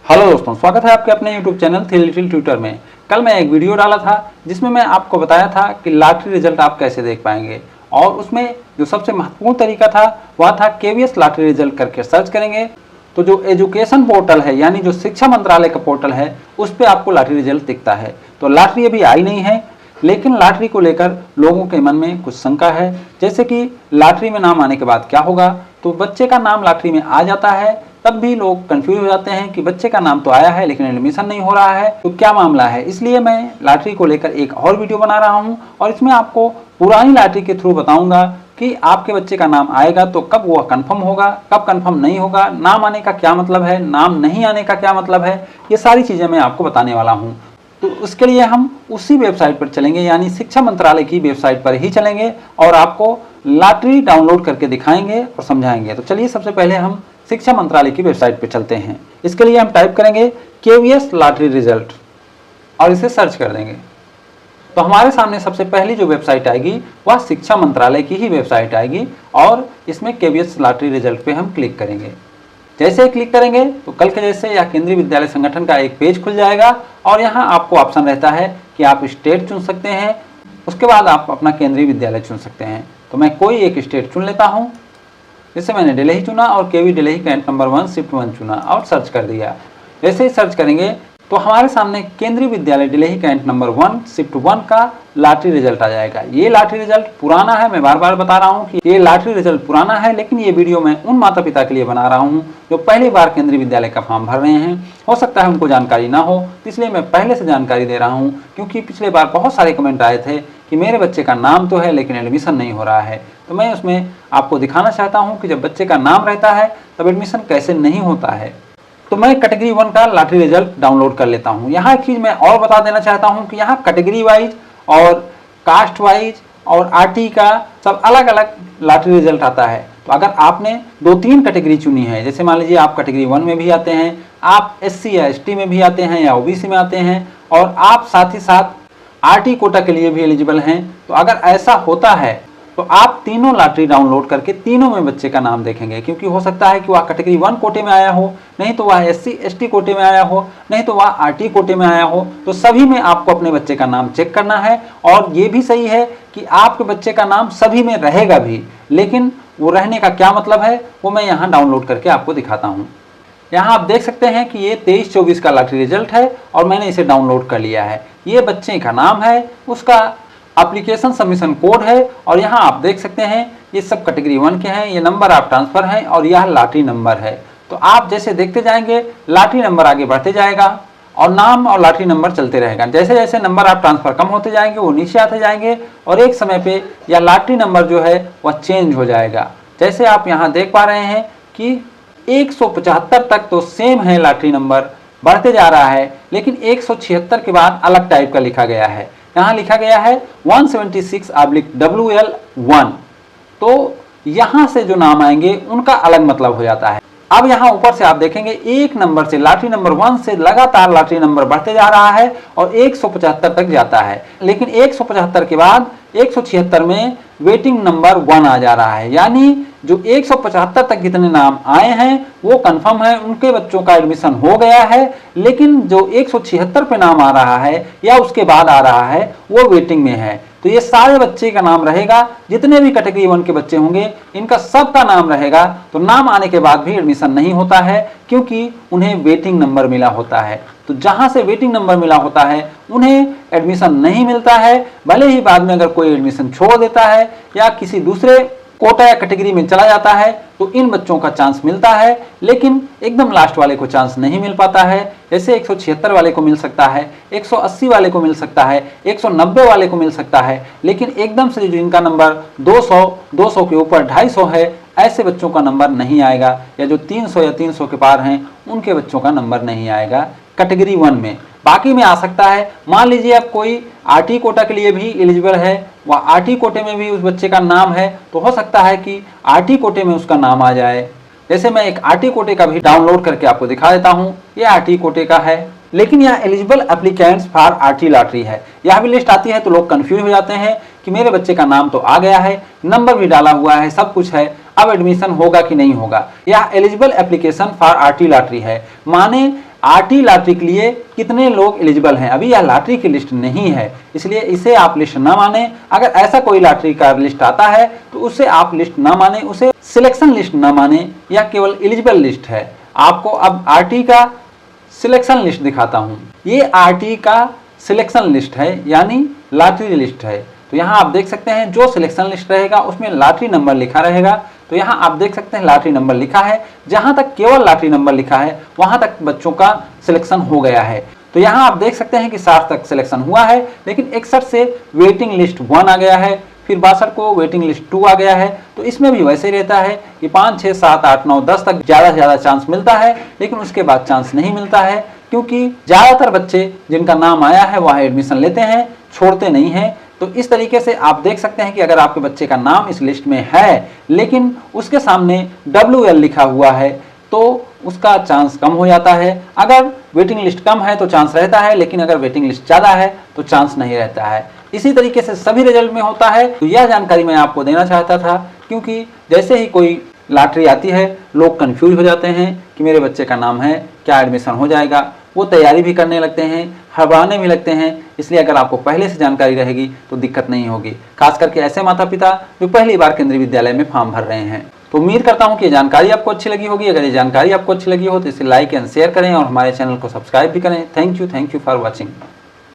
Hello दोस्तों, स्वागत है आपके अपने YouTube channel three little tutor में। कल मैं एक वीडियो डाला था जिसमें मैं आपको बताया था कि लॉटरी रिजल्ट आप कैसे देख पाएंगे, और उसमें जो सबसे महत्वपूर्ण तरीका था वह था KVS लॉटरी रिजल्ट करके सर्च करेंगे तो जो एजुकेशन पोर्टल है यानी जो शिक्षा मंत्रालय का पोर्टल है उस पर आपको लॉटरी रिजल्ट दिखता है। तो लॉटरी अभी आई नहीं है, लेकिन लॉटरी को लेकर लोगों के मन में कुछ शंका है, जैसे कि लॉटरी में नाम आने के बाद क्या होगा। तो बच्चे का नाम लॉटरी में आ जाता है तब भी लोग कंफ्यूज हो जाते हैं कि बच्चे का नाम तो आया है लेकिन एडमिशन नहीं हो रहा है, तो क्या मामला है। इसलिए मैं लॉटरी को लेकर एक और वीडियो बना रहा हूं और इसमें आपको पुरानी लॉटरी के थ्रू बताऊंगा कि आपके बच्चे का नाम आएगा तो कब वह कंफर्म होगा, कब कंफर्म नहीं होगा, नाम आने का क्या मतलब है, नाम नहीं आने का क्या मतलब है, ये सारी चीज़ें मैं आपको बताने वाला हूँ। तो उसके लिए हम उसी वेबसाइट पर चलेंगे, यानी शिक्षा मंत्रालय की वेबसाइट पर ही चलेंगे और आपको लॉटरी डाउनलोड करके दिखाएंगे और समझाएंगे। तो चलिए सबसे पहले हम शिक्षा मंत्रालय की वेबसाइट पर चलते हैं। इसके लिए हम टाइप करेंगे KVS लॉटरी रिजल्ट और इसे सर्च कर देंगे। तो हमारे सामने सबसे पहली जो वेबसाइट आएगी वह शिक्षा मंत्रालय की ही वेबसाइट आएगी और इसमें KVS लॉटरी रिजल्ट पे हम क्लिक करेंगे। जैसे ही क्लिक करेंगे तो कल के जैसे यह केंद्रीय विद्यालय संगठन का एक पेज खुल जाएगा और यहाँ आपको ऑप्शन रहता है कि आप स्टेट चुन सकते हैं, उसके बाद आप अपना केंद्रीय विद्यालय चुन सकते हैं। तो मैं कोई एक स्टेट चुन लेता हूँ, जैसे मैंने दिल्ली चुना और KV Delhi cantt number 1 shift 1 चुना और सर्च कर दिया। जैसे ही सर्च करेंगे तो हमारे सामने केंद्रीय विद्यालय दिल्ली कैंट नंबर 1 शिफ्ट 1 का लॉटरी रिजल्ट आ जाएगा। ये लॉटरी रिजल्ट पुराना है, मैं बार बार बता रहा हूँ कि ये लॉटरी रिजल्ट पुराना है, लेकिन ये वीडियो मैं उन माता पिता के लिए बना रहा हूँ जो पहली बार केंद्रीय विद्यालय का फॉर्म भर रहे हैं। हो सकता है उनको जानकारी ना हो, इसलिए मैं पहले से जानकारी दे रहा हूँ, क्योंकि पिछले बार बहुत सारे कमेंट आए थे कि मेरे बच्चे का नाम तो है लेकिन एडमिशन नहीं हो रहा है। तो मैं उसमें आपको दिखाना चाहता हूँ कि जब बच्चे का नाम रहता है तब एडमिशन कैसे नहीं होता है। तो मैं कैटेगरी 1 का लॉटरी रिजल्ट डाउनलोड कर लेता हूँ। यहाँ एक चीज़ मैं और बता देना चाहता हूँ कि यहाँ कैटेगरी वाइज और कास्ट वाइज और RT का सब अलग अलग लॉटरी रिजल्ट आता है। तो अगर आपने 2-3 कैटेगरी चुनी है, जैसे मान लीजिए आप कैटेगरी 1 में भी आते हैं, आप SC या ST में भी आते हैं या OBC में आते हैं और आप साथ ही साथ RT कोटा के लिए भी एलिजिबल हैं, तो अगर ऐसा होता है तो आप तीनों लॉटरी डाउनलोड करके तीनों में बच्चे का नाम देखेंगे, क्योंकि हो सकता है कि वह कैटेगरी 1 कोटे में आया हो, नहीं तो वह SC ST कोटे में आया हो, नहीं तो वह RT कोटे में आया हो। तो सभी में आपको अपने बच्चे का नाम चेक करना है। और ये भी सही है कि आपके बच्चे का नाम सभी में रहेगा भी, लेकिन वो रहने का क्या मतलब है वो मैं यहाँ डाउनलोड करके आपको दिखाता हूँ। यहाँ आप देख सकते हैं कि ये 23-24 का लॉटरी रिजल्ट है और मैंने इसे डाउनलोड कर लिया है। ये बच्चे का नाम है, उसका एप्लीकेशन सबमिशन कोड है और यहाँ आप देख सकते हैं ये सब कैटेगरी 1 के हैं, ये नंबर ऑफ ट्रांसफर हैं और यह लॉटरी नंबर है। तो आप जैसे देखते जाएंगे लॉटरी नंबर आगे बढ़ते जाएगा और नाम और लॉटरी नंबर चलते रहेगा। जैसे जैसे नंबर ऑफ ट्रांसफर कम होते जाएंगे वो नीचे आते जाएंगे और एक समय पे यह लॉटरी नंबर जो है वह चेंज हो जाएगा। जैसे आप यहाँ देख पा रहे हैं कि 175 तक तो सेम है लॉटरी नंबर, बढ़ते जा रहा है, लेकिन 176 के बाद अलग टाइप का लिखा गया है। यहाँ लिखा गया है 176/WL1। तो यहाँ से जो नाम आएंगे उनका अलग मतलब हो जाता है। अब यहाँ ऊपर से आप देखेंगे एक नंबर से लॉटरी नंबर 1 से लगातार लॉटरी नंबर बढ़ते जा रहा है और 175 तक जाता है, लेकिन 175 के बाद 176 में वेटिंग नंबर 1 आ जा रहा है, यानी जो 175 तक जितने नाम आए हैं वो कंफर्म है, उनके बच्चों का एडमिशन हो गया है। लेकिन जो 176 पे नाम आ रहा है या उसके बाद आ रहा है वो वेटिंग में है। तो ये सारे बच्चे का नाम रहेगा, जितने भी कैटेगरी 1 के बच्चे होंगे इनका सबका नाम रहेगा। तो नाम आने के बाद भी एडमिशन नहीं होता है, क्योंकि उन्हें वेटिंग नंबर मिला होता है। तो जहां से वेटिंग नंबर मिला होता है उन्हें एडमिशन नहीं मिलता है, भले ही बाद में अगर कोई एडमिशन छोड़ देता है या किसी दूसरे कोटा या कैटेगरी में चला जाता है तो इन बच्चों का चांस मिलता है, लेकिन एकदम लास्ट वाले को चांस नहीं मिल पाता है। जैसे 176 वाले को मिल सकता है, 180 वाले को मिल सकता है, 190 वाले को मिल सकता है, लेकिन एकदम से जिनका नंबर 200 के ऊपर 250 है ऐसे बच्चों का नंबर नहीं आएगा, या जो 300 या 300 के पार हैं उनके बच्चों का नंबर नहीं आएगा कैटेगरी 1 में। बाकी में आ सकता है, मान लीजिए अब कोई RT कोटा के लिए भी एलिजिबल है, वह RT कोटे में भी उस बच्चे का नाम है, तो हो सकता है कि RT कोटे में उसका नाम आ जाए। जैसे मैं एक RT कोटे का भी डाउनलोड करके आपको दिखा देता हूँ। यह RT कोटे का है, लेकिन यह eligible applicants for RT lottery है। यह भी लिस्ट आती है तो लोग कंफ्यूज हो जाते हैं कि मेरे बच्चे का नाम तो आ गया है, नंबर भी डाला हुआ है, सब कुछ है, अब एडमिशन होगा कि नहीं होगा। यह eligible application for RT lottery है, माने आरटी लॉटरी के लिए कितने लोग एलिजिबल हैं। अभी यह लॉटरी की लिस्ट नहीं है, इसलिए इसे आप लिस्ट ना माने। अगर ऐसा कोई लॉटरी का लिस्ट आता है तो उसे आप लिस्ट ना माने, उसे सिलेक्शन लिस्ट ना माने, यह केवल एलिजिबल लिस्ट है। आपको अब आरटी का सिलेक्शन लिस्ट दिखाता हूं। ये आरटी का सिलेक्शन लिस्ट है, यानी लॉटरी लिस्ट है। तो यहाँ आप देख सकते हैं जो सिलेक्शन लिस्ट रहेगा उसमें लॉटरी नंबर लिखा रहेगा। तो यहाँ आप देख सकते हैं लॉटरी नंबर लिखा है। जहां तक केवल लॉटरी नंबर लिखा है वहां तक बच्चों का सिलेक्शन हो गया है। तो यहाँ आप देख सकते हैं कि 60 तक सिलेक्शन हुआ है, लेकिन 61 से वेटिंग लिस्ट 1 आ गया है, फिर 62 को वेटिंग लिस्ट 2 आ गया है। तो इसमें भी वैसे रहता है कि 5, 6, 7, 8, 9, 10 तक ज़्यादा से ज़्यादा चांस मिलता है, लेकिन उसके बाद चांस नहीं मिलता है, क्योंकि ज़्यादातर बच्चे जिनका नाम आया है वह एडमिशन लेते हैं, छोड़ते नहीं हैं। तो इस तरीके से आप देख सकते हैं कि अगर आपके बच्चे का नाम इस लिस्ट में है लेकिन उसके सामने WL लिखा हुआ है तो उसका चांस कम हो जाता है। अगर वेटिंग लिस्ट कम है तो चांस रहता है, लेकिन अगर वेटिंग लिस्ट ज़्यादा है तो चांस नहीं रहता है। इसी तरीके से सभी रिजल्ट में होता है। तो यह जानकारी मैं आपको देना चाहता था, क्योंकि जैसे ही कोई लॉटरी आती है लोग कंफ्यूज हो जाते हैं कि मेरे बच्चे का नाम है, क्या एडमिशन हो जाएगा। वो तैयारी भी करने लगते हैं, घबराने भी लगते हैं। इसलिए अगर आपको पहले से जानकारी रहेगी तो दिक्कत नहीं होगी, खास करके ऐसे माता पिता जो पहली बार केंद्रीय विद्यालय में फॉर्म भर रहे हैं। तो उम्मीद करता हूं कि ये जानकारी आपको अच्छी लगी होगी। अगर ये जानकारी आपको अच्छी लगी हो तो इसे लाइक एंड शेयर करें और हमारे चैनल को सब्सक्राइब भी करें। Thank you for watching.